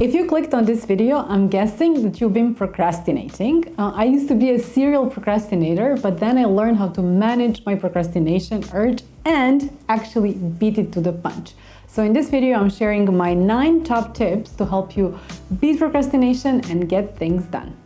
If you clicked on this video, I'm guessing that you've been procrastinating. I used to be a serial procrastinator, but then I learned how to manage my procrastination urge and actually beat it to the punch. So in this video, I'm sharing my 9 top tips to help you beat procrastination and get things done.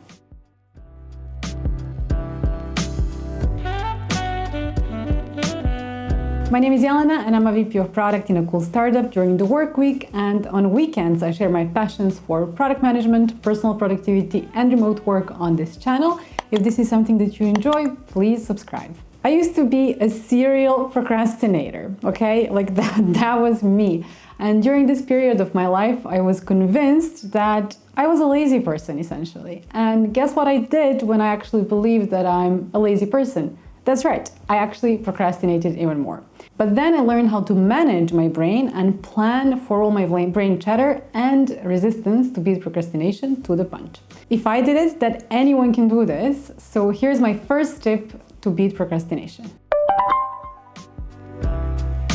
My name is Jelena and I'm a VP of product in a cool startup during the work week, and on weekends I share my passions for product management, personal productivity and remote work on this channel. If this is something that you enjoy, please subscribe. I used to be a serial procrastinator, okay? Like that was me. And during this period of my life, I was convinced that I was a lazy person essentially. And guess what I did when I actually believed that I'm a lazy person? That's right, I actually procrastinated even more. But then I learned how to manage my brain and plan for all my brain chatter and resistance to beat procrastination to the punch. If I did it, then anyone can do this. So here's my first tip to beat procrastination.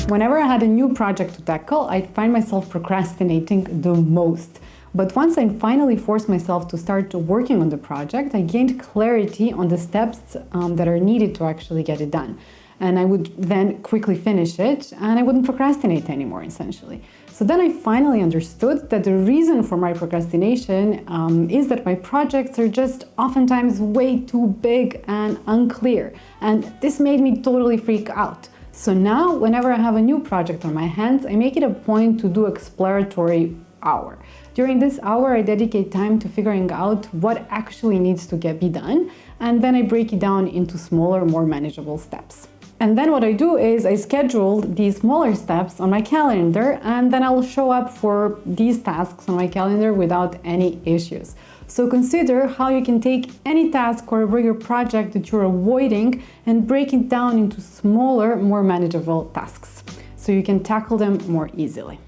Whenever I had a new project to tackle, I'd find myself procrastinating the most. But once I finally forced myself to start working on the project, I gained clarity on the steps that are needed to actually get it done. And I would then quickly finish it and I wouldn't procrastinate anymore, essentially. So then I finally understood that the reason for my procrastination is that my projects are just oftentimes way too big and unclear. And this made me totally freak out. So now, whenever I have a new project on my hands, I make it a point to do exploratory hour. During this hour, I dedicate time to figuring out what actually needs to be done, and then I break it down into smaller, more manageable steps. And then what I do is I schedule these smaller steps on my calendar, and then I'll show up for these tasks on my calendar without any issues. So consider how you can take any task or a bigger project that you're avoiding and break it down into smaller, more manageable tasks, so you can tackle them more easily.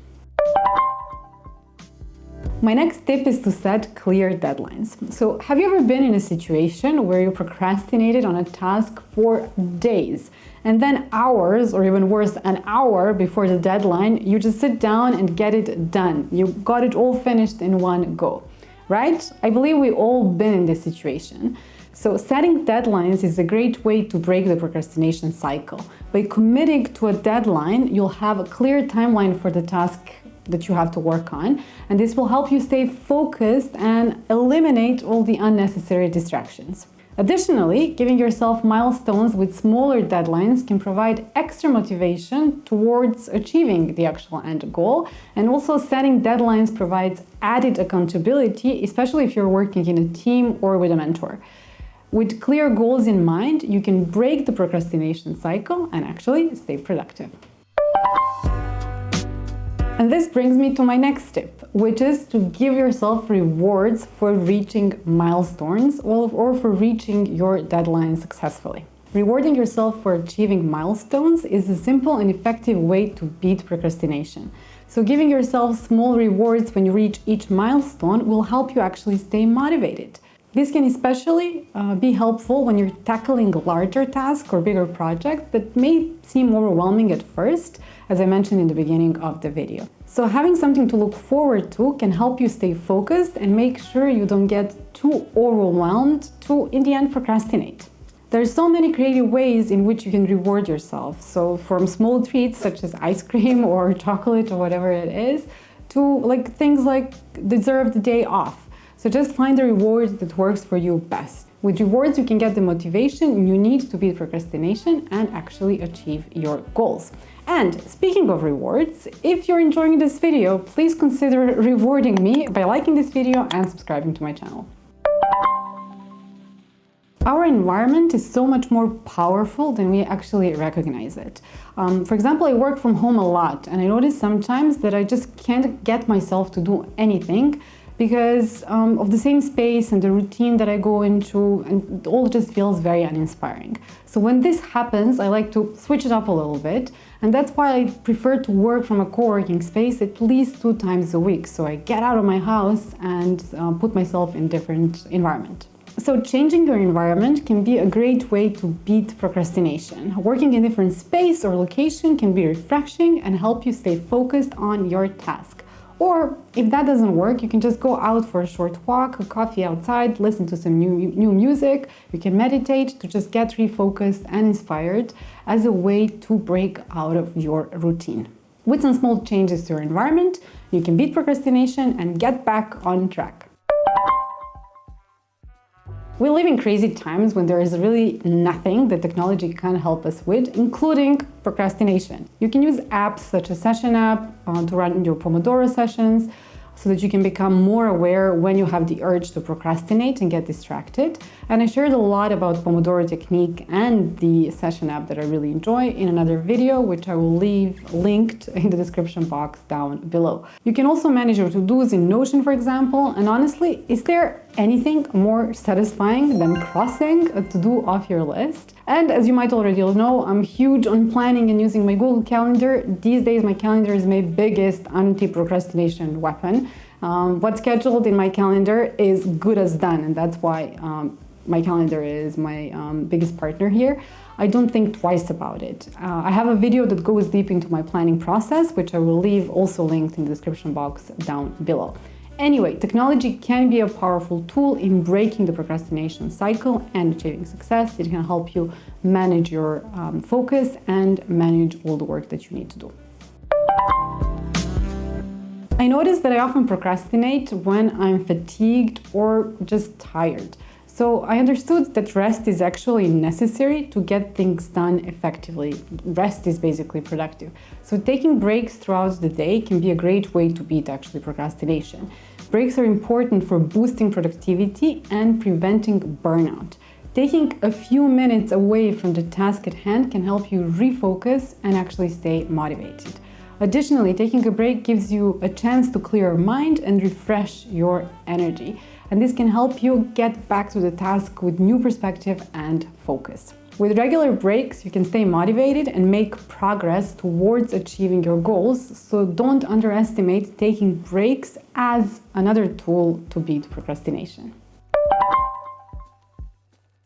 My next tip is to set clear deadlines. So have you ever been in a situation where you procrastinated on a task for days, and then hours, or even worse, an hour before the deadline, you just sit down and get it done? You got it all finished in one go, right? I believe we've all been in this situation. So setting deadlines is a great way to break the procrastination cycle. By committing to a deadline, you'll have a clear timeline for the task that you have to work on, and this will help you stay focused and eliminate all the unnecessary distractions. Additionally, giving yourself milestones with smaller deadlines can provide extra motivation towards achieving the actual end goal, and also setting deadlines provides added accountability, especially if you're working in a team or with a mentor. With clear goals in mind, you can break the procrastination cycle and actually stay productive. And this brings me to my next tip, which is to give yourself rewards for reaching milestones or for reaching your deadline successfully. Rewarding yourself for achieving milestones is a simple and effective way to beat procrastination. So giving yourself small rewards when you reach each milestone will help you actually stay motivated. This can especially be helpful when you're tackling larger tasks or bigger projects that may seem overwhelming at first, as I mentioned in the beginning of the video. So having something to look forward to can help you stay focused and make sure you don't get too overwhelmed to, in the end, procrastinate. There are so many creative ways in which you can reward yourself. So from small treats such as ice cream or chocolate or whatever it is, to things like deserve the day off. So just find the reward that works for you best. With rewards, you can get the motivation you need to beat procrastination and actually achieve your goals. And speaking of rewards, if you're enjoying this video, please consider rewarding me by liking this video and subscribing to my channel. Our environment is so much more powerful than we actually recognize it. For example, I work from home a lot, and I notice sometimes that I just can't get myself to do anything because of the same space and the routine that I go into, and it all just feels very uninspiring. So when this happens, I like to switch it up a little bit, and that's why I prefer to work from a co-working space at least 2 times a week. So I get out of my house and put myself in a different environment. So changing your environment can be a great way to beat procrastination. Working in a different space or location can be refreshing and help you stay focused on your task. Or if that doesn't work, you can just go out for a short walk, a coffee outside, listen to some new music. You can meditate to just get refocused and inspired as a way to break out of your routine. With some small changes to your environment, you can beat procrastination and get back on track. We live in crazy times when there is really nothing that technology can help us with, including procrastination. You can use apps such as Session app to run your Pomodoro sessions so that you can become more aware when you have the urge to procrastinate and get distracted. And I shared a lot about Pomodoro technique and the Session app that I really enjoy in another video, which I will leave linked in the description box down below. You can also manage your to-dos in Notion, for example. And honestly, is there anything more satisfying than crossing a to-do off your list? And as you might already know, I'm huge on planning and using my Google Calendar. These days, my calendar is my biggest anti-procrastination weapon. What's scheduled in my calendar is good as done, and that's why my calendar is my biggest partner here. I don't think twice about it. I have a video that goes deep into my planning process, which I will leave also linked in the description box down below. Anyway, technology can be a powerful tool in breaking the procrastination cycle and achieving success. It can help you manage your focus and manage all the work that you need to do. I notice that I often procrastinate when I'm fatigued or just tired. So I understood that rest is actually necessary to get things done effectively. Rest is basically productive. So taking breaks throughout the day can be a great way to beat actually procrastination. Breaks are important for boosting productivity and preventing burnout. Taking a few minutes away from the task at hand can help you refocus and actually stay motivated. Additionally, taking a break gives you a chance to clear your mind and refresh your energy. And this can help you get back to the task with new perspective and focus. With regular breaks, you can stay motivated and make progress towards achieving your goals. So don't underestimate taking breaks as another tool to beat procrastination.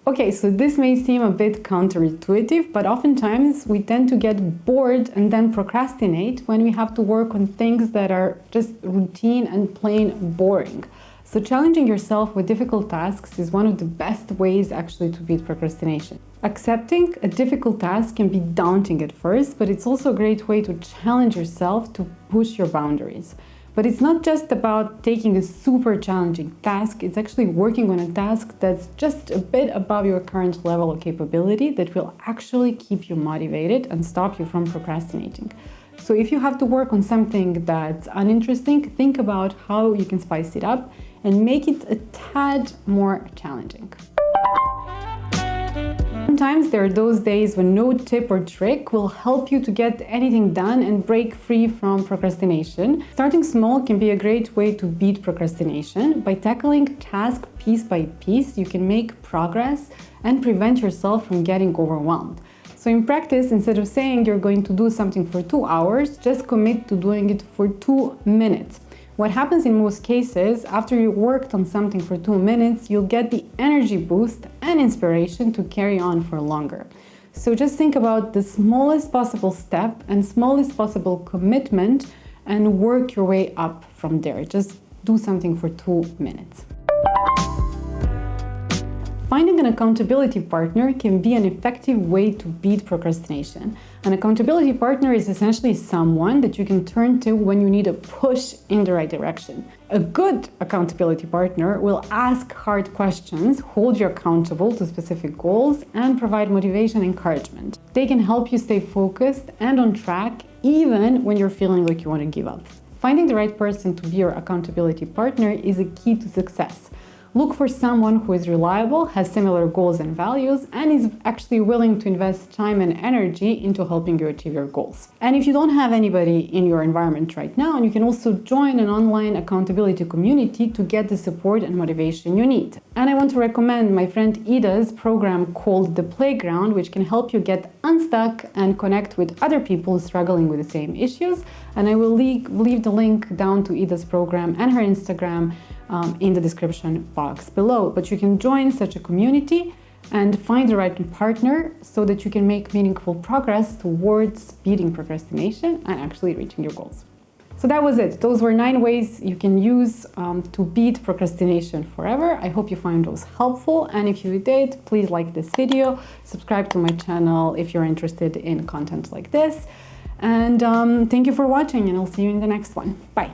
Okay, so this may seem a bit counterintuitive, but oftentimes we tend to get bored and then procrastinate when we have to work on things that are just routine and plain boring. So challenging yourself with difficult tasks is one of the best ways actually to beat procrastination. Accepting a difficult task can be daunting at first, but it's also a great way to challenge yourself to push your boundaries. But it's not just about taking a super challenging task, it's actually working on a task that's just a bit above your current level of capability that will actually keep you motivated and stop you from procrastinating. So if you have to work on something that's uninteresting, think about how you can spice it up and make it a tad more challenging. Sometimes there are those days when no tip or trick will help you to get anything done and break free from procrastination. Starting small can be a great way to beat procrastination. By tackling tasks piece by piece, you can make progress and prevent yourself from getting overwhelmed. So in practice, instead of saying you're going to do something for 2 hours, just commit to doing it for 2 minutes. What happens in most cases, after you worked on something for 2 minutes, you'll get the energy boost and inspiration to carry on for longer. So just think about the smallest possible step and smallest possible commitment and work your way up from there. Just do something for 2 minutes. Finding an accountability partner can be an effective way to beat procrastination. An accountability partner is essentially someone that you can turn to when you need a push in the right direction. A good accountability partner will ask hard questions, hold you accountable to specific goals, and provide motivation and encouragement. They can help you stay focused and on track even when you're feeling like you want to give up. Finding the right person to be your accountability partner is a key to success. Look for someone who is reliable, has similar goals and values, and is actually willing to invest time and energy into helping you achieve your goals. And if you don't have anybody in your environment right now, you can also join an online accountability community to get the support and motivation you need. And I want to recommend my friend Ida's program called The Playground, which can help you get unstuck and connect with other people struggling with the same issues. And I will leave the link down to Ida's program and her Instagram in the description box below. But you can join such a community and find the right partner so that you can make meaningful progress towards beating procrastination and actually reaching your goals. So that was it. Those were 9 ways you can use to beat procrastination forever. I hope you find those helpful. And if you did, please like this video, subscribe to my channel if you're interested in content like this. And thank you for watching, and I'll see you in the next one. Bye.